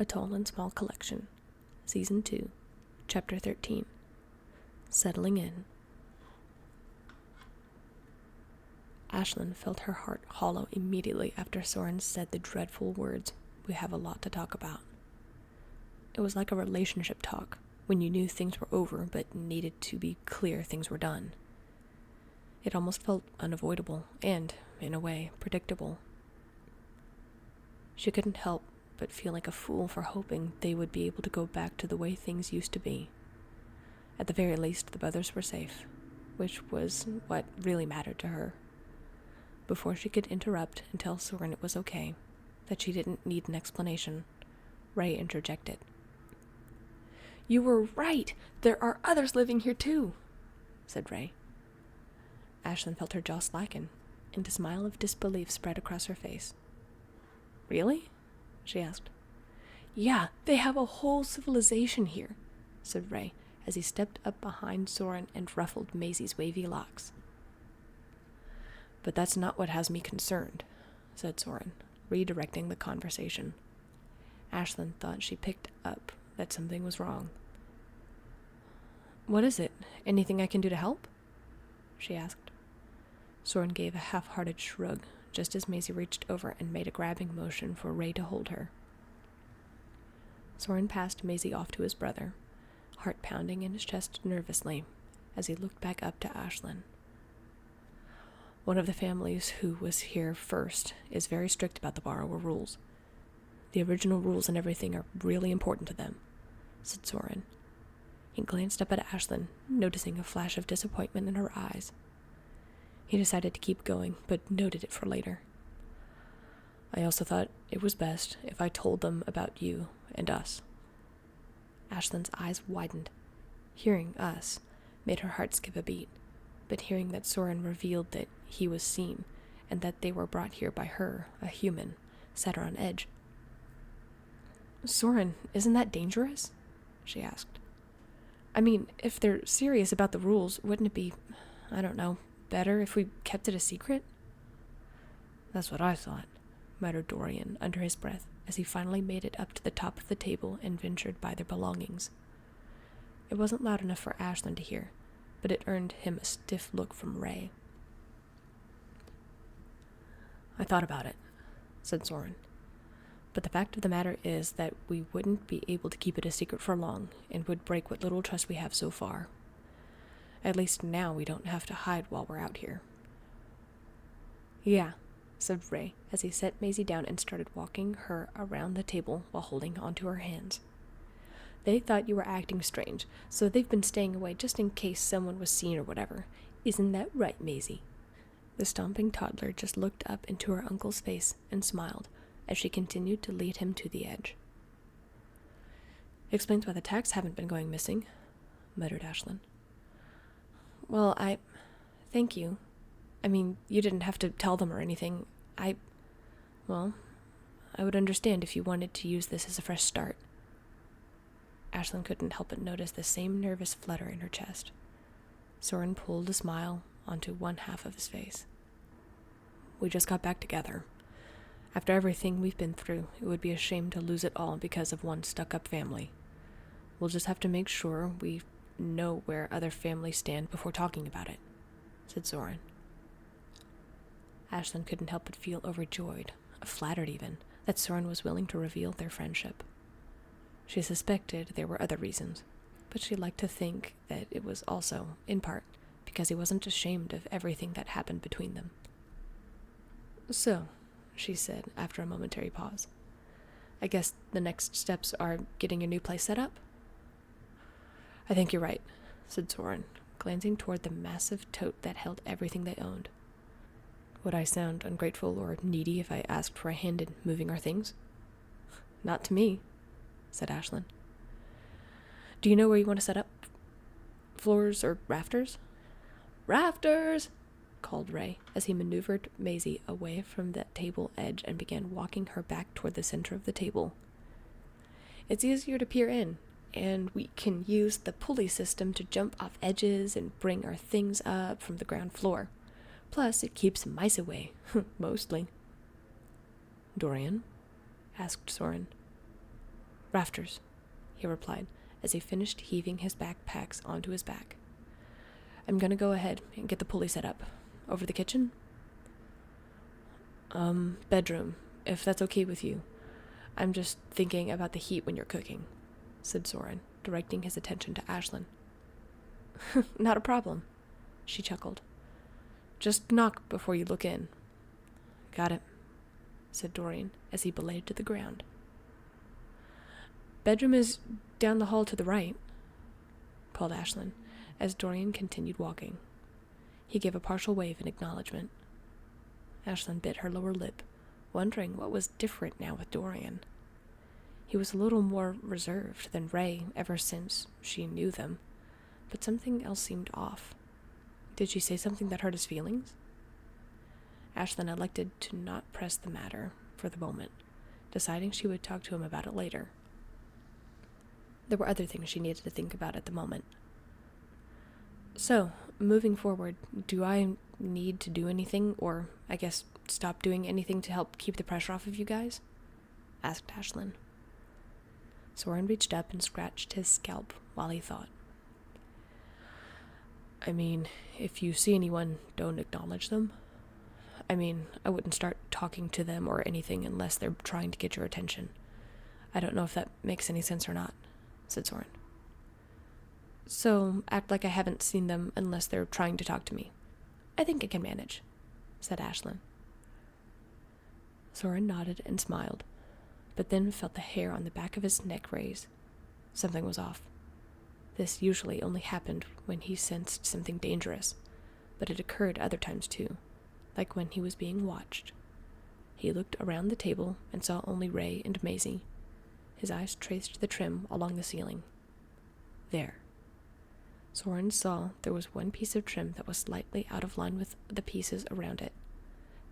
A Tall and Small Collection, Season 2, Chapter 13, Settling In. Ashlynn felt her heart hollow immediately after Soren said the dreadful words, "We have a lot to talk about." It was like a relationship talk, when you knew things were over but needed to be clear things were done. It almost felt unavoidable and, in a way, predictable. She couldn't help but feel like a fool for hoping they would be able to go back to the way things used to be. At the very least, the brothers were safe, which was what really mattered to her. Before she could interrupt and tell Soren it was okay, that she didn't need an explanation, Ray interjected. "You were right! There are others living here too," said Ray. Ashlynn felt her jaw slacken, and a smile of disbelief spread across her face. "Really?" she asked. "Yeah, they have a whole civilization here," said Ray, as he stepped up behind Soren and ruffled Maisie's wavy locks. "But that's not what has me concerned," said Soren, redirecting the conversation. Ashlynn thought she picked up that something was wrong. "What is it? Anything I can do to help?" she asked. Soren gave a half-hearted shrug, just as Maisie reached over and made a grabbing motion for Ray to hold her. Soren passed Maisie off to his brother, heart pounding in his chest nervously, as he looked back up to Ashlynn. "One of the families who was here first is very strict about the borrower rules. The original rules and everything are really important to them," said Soren. He glanced up at Ashlynn, noticing a flash of disappointment in her eyes. He decided to keep going, but noted it for later. "I also thought it was best if I told them about you and us." Ashlynn's eyes widened. Hearing us made her heart skip a beat, but hearing that Soren revealed that he was seen and that they were brought here by her, a human, set her on edge. "Soren, isn't that dangerous?" she asked. "I mean, if they're serious about the rules, wouldn't it be, I don't know, better if we kept it a secret?" "That's what I thought," muttered Dorian under his breath as he finally made it up to the top of the table and ventured by their belongings. It wasn't loud enough for Ashlynn to hear, but it earned him a stiff look from Ray. "I thought about it," said Soren. "But the fact of the matter is that we wouldn't be able to keep it a secret for long and would break what little trust we have so far. At least now we don't have to hide while we're out here." "Yeah," said Ray as he set Maisie down and started walking her around the table while holding onto her hands. "They thought you were acting strange, so they've been staying away just in case someone was seen or whatever. Isn't that right, Maisie?" The stomping toddler just looked up into her uncle's face and smiled as she continued to lead him to the edge. "Explains why the tags haven't been going missing," muttered Ashlynn. "Well, thank you. I mean, you didn't have to tell them or anything. I would understand if you wanted to use this as a fresh start." Ashlynn couldn't help but notice the same nervous flutter in her chest. Soren pulled a smile onto one half of his face. "We just got back together. After everything we've been through, it would be a shame to lose it all because of one stuck-up family. We'll just have to make sure we know where other families stand before talking about it," said Soren. Ashlynn couldn't help but feel overjoyed, flattered even, that Soren was willing to reveal their friendship. She suspected there were other reasons, but she liked to think that it was also, in part, because he wasn't ashamed of everything that happened between them. "So," she said after a momentary pause, "I guess the next steps are getting your new place set up?" "I think you're right," said Soren, glancing toward the massive tote that held everything they owned. "Would I sound ungrateful or needy if I asked for a hand in moving our things?" "Not to me," said Ashlynn. "Do you know where you want to set up? Floors or rafters?" "Rafters!" called Ray as he maneuvered Maisie away from the table edge and began walking her back toward the center of the table. "It's easier to peer in, and we can use the pulley system to jump off edges and bring our things up from the ground floor. Plus, it keeps mice away, mostly." "Dorian?" asked Soren. Rafters, he replied, as he finished heaving his backpacks onto his back. I'm gonna go ahead and get the pulley set up. Over the kitchen? Bedroom, if that's okay with you. I'm just thinking about the heat when you're cooking, said Soren, directing his attention to Ashlynn. Not a problem, she chuckled. Just knock before you look in. Got it, said Dorian as he belayed to the ground. Bedroom is down the hall to the right, called Ashlynn, as Dorian continued walking. He gave a partial wave in acknowledgement. Ashlynn bit her lower lip, wondering what was different now with Dorian. He was a little more reserved than Ray ever since she knew them, but something else seemed off. Did she say something that hurt his feelings? Ashlynn elected to not press the matter for the moment, deciding she would talk to him about it later. There were other things she needed to think about at the moment. So, moving forward, do I need to do anything, or, I guess, stop doing anything to help keep the pressure off of you guys? Asked Ashlynn. Soren reached up and scratched his scalp while he thought. I mean, if you see anyone, don't acknowledge them. I mean, I wouldn't start talking to them or anything unless they're trying to get your attention. I don't know if that makes any sense or not, said Soren. So, act like I haven't seen them unless they're trying to talk to me. I think I can manage, said Ashlynn. Soren nodded and smiled, but then felt the hair on the back of his neck raise. Something was off. This usually only happened when he sensed something dangerous, but it occurred other times too, like when he was being watched. He looked around the table and saw only Ray and Maisie. His eyes traced the trim along the ceiling. There. Soren saw there was one piece of trim that was slightly out of line with the pieces around it.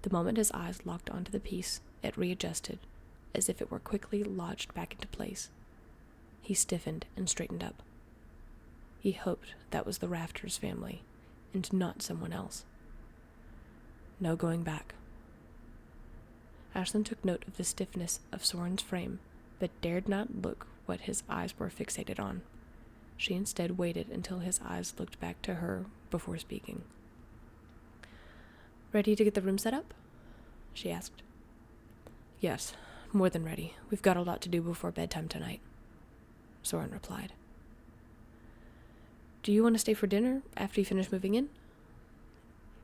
The moment his eyes locked onto the piece, it readjusted, as if it were quickly lodged back into place. He stiffened and straightened up. He hoped that was the Rafters family, and not someone else. No going back. Ashlynn took note of the stiffness of Soren's frame, but dared not look what his eyes were fixated on. She instead waited until his eyes looked back to her before speaking. Ready to get the room set up? She asked. Yes, more than ready. We've got a lot to do before bedtime tonight, Soren replied. Do you want to stay for dinner after you finish moving in?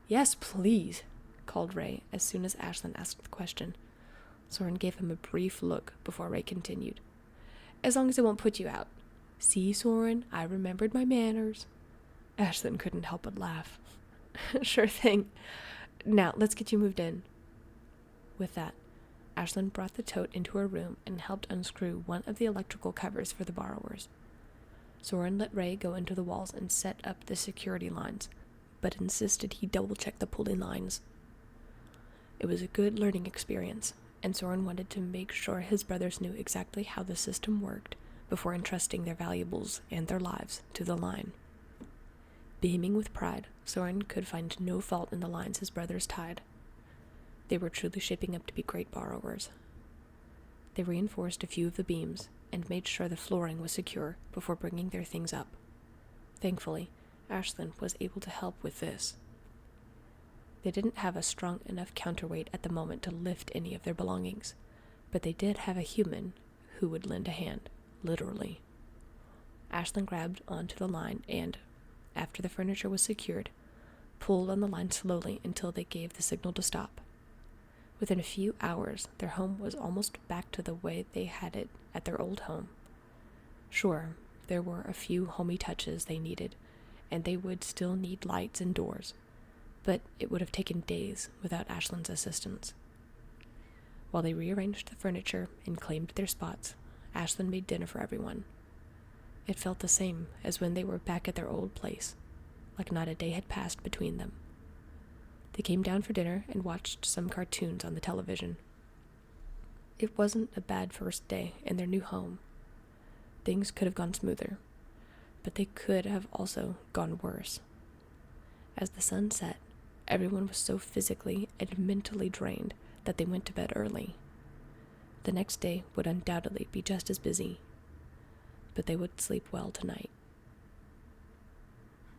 Yes, please, called Ray as soon as Ashlynn asked the question. Soren gave him a brief look before Ray continued. As long as it won't put you out. See, Soren, I remembered my manners. Ashlynn couldn't help but laugh. Sure thing. Now, let's get you moved in. With that, Ashlynn brought the tote into her room and helped unscrew one of the electrical covers for the borrowers. Soren let Ray go into the walls and set up the security lines, but insisted he double-check the pulley lines. It was a good learning experience, and Soren wanted to make sure his brothers knew exactly how the system worked before entrusting their valuables and their lives to the line. Beaming with pride, Soren could find no fault in the lines his brothers tied. They were truly shaping up to be great borrowers. They reinforced a few of the beams and made sure the flooring was secure before bringing their things up. Thankfully, Ashlynn was able to help with this. They didn't have a strong enough counterweight at the moment to lift any of their belongings, but they did have a human who would lend a hand. Literally. Ashlynn grabbed onto the line and, after the furniture was secured, pulled on the line slowly until they gave the signal to stop. Within a few hours, their home was almost back to the way they had it at their old home. Sure, there were a few homey touches they needed, and they would still need lights and doors, but it would have taken days without Ashlynn's assistance. While they rearranged the furniture and claimed their spots, Ashlynn made dinner for everyone. It felt the same as when they were back at their old place, like not a day had passed between them. They came down for dinner and watched some cartoons on the television. It wasn't a bad first day in their new home. Things could have gone smoother, but they could have also gone worse. As the sun set, everyone was so physically and mentally drained that they went to bed early. The next day would undoubtedly be just as busy, but they would sleep well tonight.